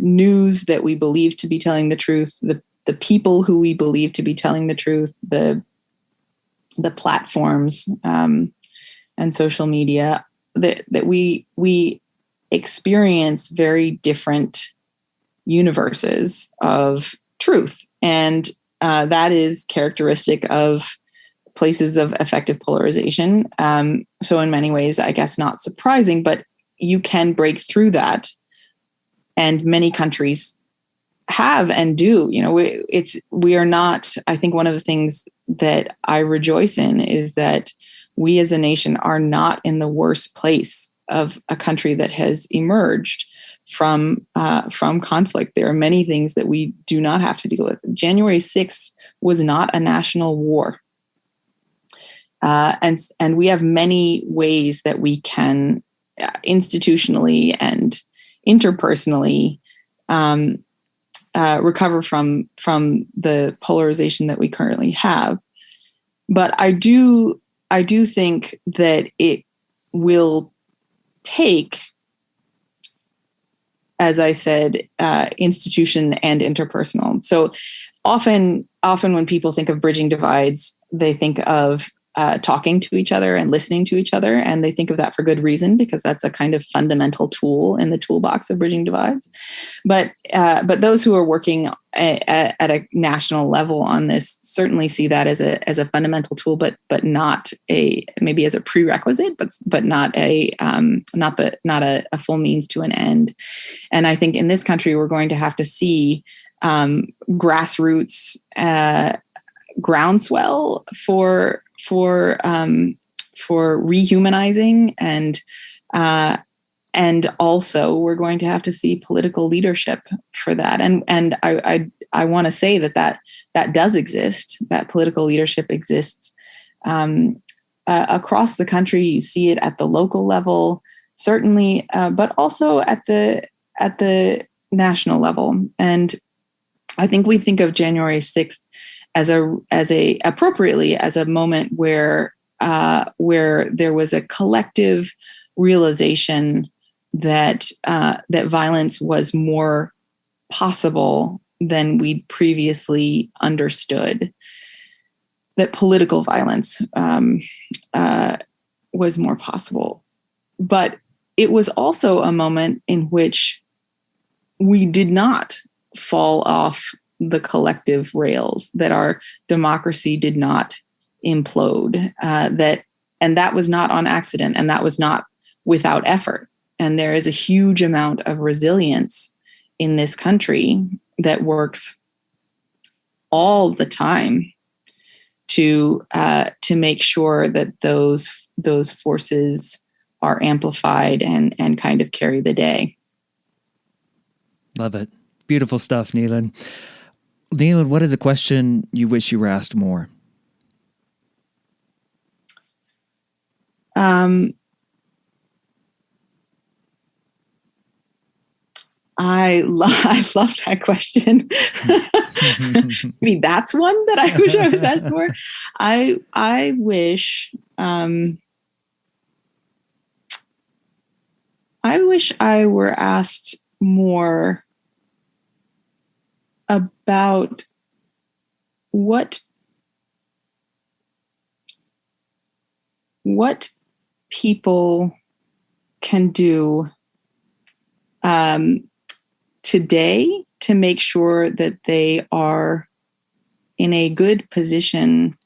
news that we believe to be telling the truth, the people who we believe to be telling the truth, the platforms and social media, that we experience very different universes of truth, and that is characteristic of places of effective polarization. So in many ways, I guess not surprising, but you can break through that. And many countries have and do. We are not, I think one of the things that I rejoice in is that we as a nation are not in the worst place of a country that has emerged from conflict. There are many things that we do not have to deal with. January 6th was not a national war. And we have many ways that we can institutionally and interpersonally recover from the polarization that we currently have. But I do think that it will take, as I said, institution and interpersonal. So often when people think of bridging divides, they think of talking to each other and listening to each other. And they think of that for good reason, because that's a kind of fundamental tool in the toolbox of bridging divides. But those who are working at a national level on this certainly see that as a fundamental tool, but not maybe as a prerequisite, but not a full means to an end. And I think in this country, we're going to have to see grassroots groundswell for rehumanizing, and also we're going to have to see political leadership for that. And I want to say that does exist. That political leadership exists across the country. You see it at the local level, certainly, but also at the national level. And I think we think of January 6th as appropriately as a moment where there was a collective realization that violence was more possible than we'd previously understood. That political violence was more possible, but it was also a moment in which we did not fall off the collective rails, that our democracy did not implode, and that was not on accident, and that was not without effort. And there is a huge amount of resilience in this country that works all the time to make sure that those forces are amplified and kind of carry the day. Love it. Beautiful stuff, Nealin. Nealin, what is a question you wish you were asked more? Um, I love that question. Maybe that's one that I wish I was asked for. I wish I were asked more about what people can do today to make sure that they are in a good position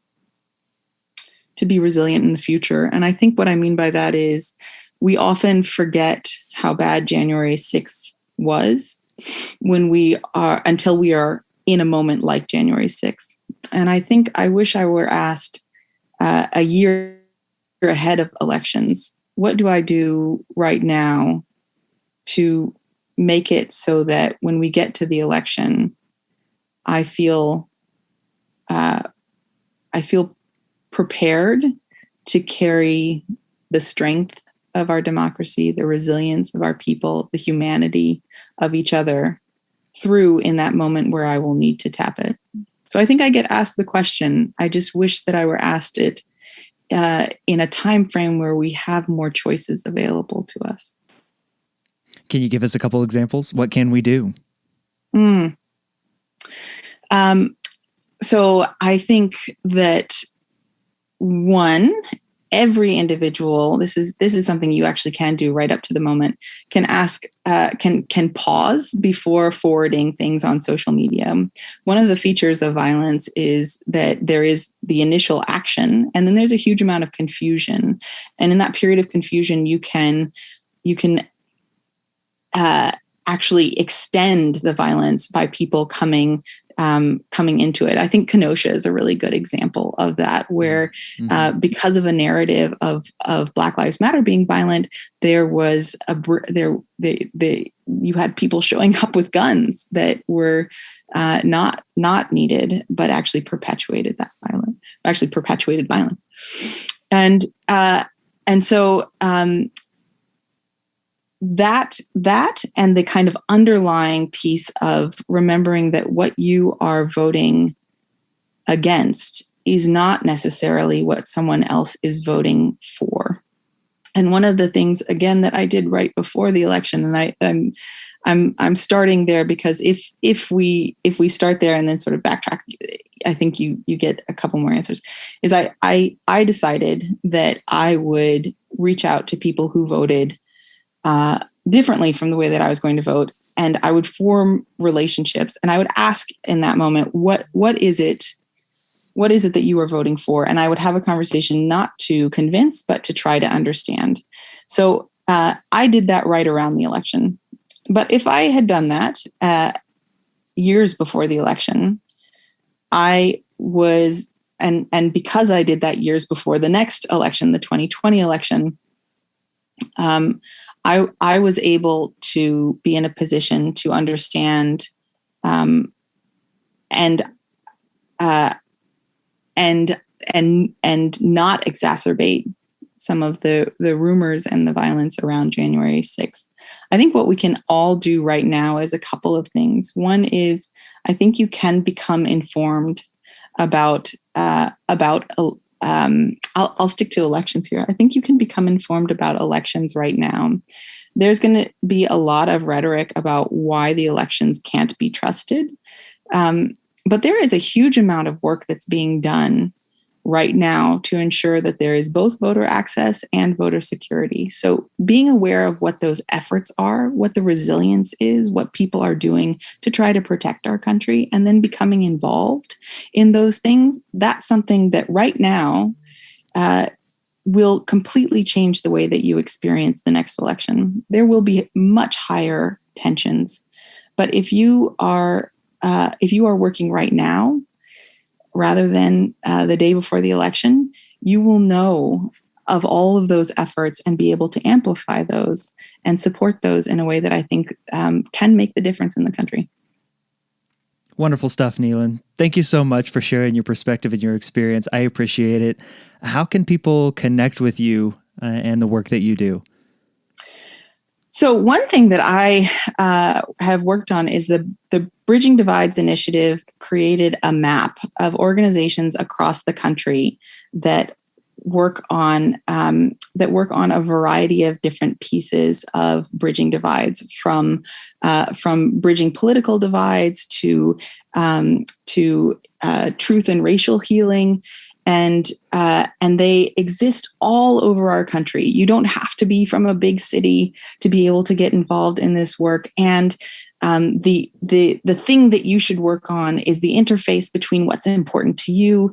to be resilient in the future. And I think what I mean by that is we often forget how bad January 6th was until we are in a moment like January 6th. And I think I wish I were asked a year ahead of elections, what do I do right now to make it so that when we get to the election, I feel prepared to carry the strength of our democracy, the resilience of our people, the humanity of each other through in that moment where I will need to tap it. So I think I get asked the question. I just wish that I were asked it in a time frame where we have more choices available to us. Can you give us a couple examples? What can we do? So I think that one, every individual, this is something you actually can do right up to the moment, can ask, can pause before forwarding things on social media. One of the features of violence is that there is the initial action, and then there's a huge amount of confusion. And in that period of confusion, you can actually extend the violence by people coming into it. I think Kenosha is a really good example of that, where because of a narrative of Black Lives Matter being violent, there was you had people showing up with guns that were not needed, but actually perpetuated violence. And so that and the kind of underlying piece of remembering that what you are voting against is not necessarily what someone else is voting for. And one of the things, again, that I did right before the election, and I'm starting there because if we start there and then sort of backtrack, I think you get a couple more answers. Is I decided that I would reach out to people who voted differently from the way that I was going to vote. And I would form relationships, and I would ask in that moment, what is it that you are voting for? And I would have a conversation, not to convince, but to try to understand. So I did that right around the election. But if I had done that years before the election, I was, and because I did that years before the next election, the 2020 election, I was able to be in a position to understand and not exacerbate some of the rumors and the violence around January 6th. I think what we can all do right now is a couple of things. One is, I think you can become informed about I'll stick to elections here. I think you can become informed about elections right now. There's going to be a lot of rhetoric about why the elections can't be trusted. But there is a huge amount of work that's being done right now to ensure that there is both voter access and voter security. So being aware of what those efforts are, what the resilience is, what people are doing to try to protect our country, and then becoming involved in those things, that's something that right now will completely change the way that you experience the next election. There will be much higher tensions. But if you are working right now, rather than the day before the election, you will know of all of those efforts and be able to amplify those and support those in a way that I think can make the difference in the country. Wonderful stuff, Nealin. Thank you so much for sharing your perspective and your experience. I appreciate it. How can people connect with you and the work that you do? So one thing that I have worked on is the Bridging Divides initiative created a map of organizations across the country that work on a variety of different pieces of bridging divides, from bridging political divides to truth and racial healing. And they exist all over our country. You don't have to be from a big city to be able to get involved in this work. And the thing that you should work on is the interface between what's important to you,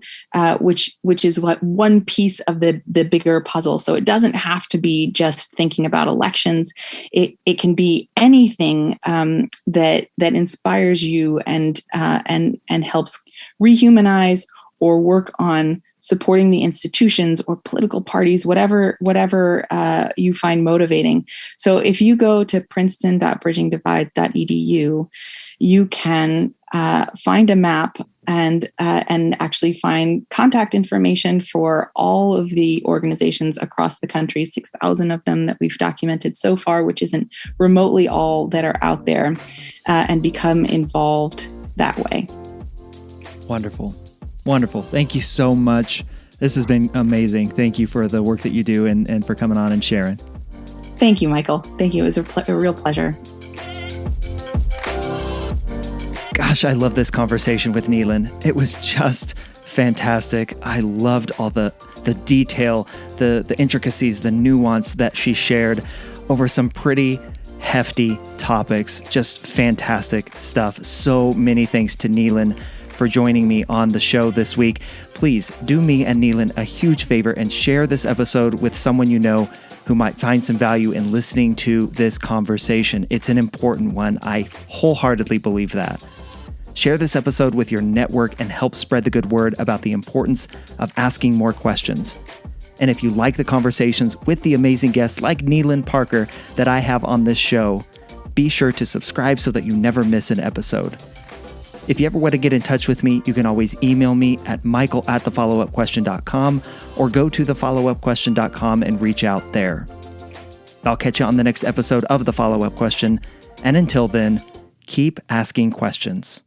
which is like one piece of the bigger puzzle. So it doesn't have to be just thinking about elections. It can be anything that inspires you and helps rehumanize or work on supporting the institutions or political parties, whatever you find motivating. So if you go to princeton.bridgingdivides.edu, you can find a map and actually find contact information for all of the organizations across the country, 6,000 of them that we've documented so far, which isn't remotely all that are out there, and become involved that way. Wonderful. Wonderful. Thank you so much. This has been amazing. Thank you for the work that you do and for coming on and sharing. Thank you, Michael. Thank you. It was a real pleasure. Gosh, I love this conversation with Nealin. It was just fantastic. I loved all the detail, the intricacies, the nuance that she shared over some pretty hefty topics. Just fantastic stuff. So many thanks to Nealin for joining me on the show this week. Please do me and Nealin a huge favor and share this episode with someone you know who might find some value in listening to this conversation. It's an important one. I wholeheartedly believe that. Share this episode with your network and help spread the good word about the importance of asking more questions. And if you like the conversations with the amazing guests like Nealin Parker that I have on this show, be sure to subscribe so that you never miss an episode. If you ever want to get in touch with me, you can always email me at michael@thefollowupquestion.com or go to thefollowupquestion.com and reach out there. I'll catch you on the next episode of The Follow-Up Question. And until then, keep asking questions.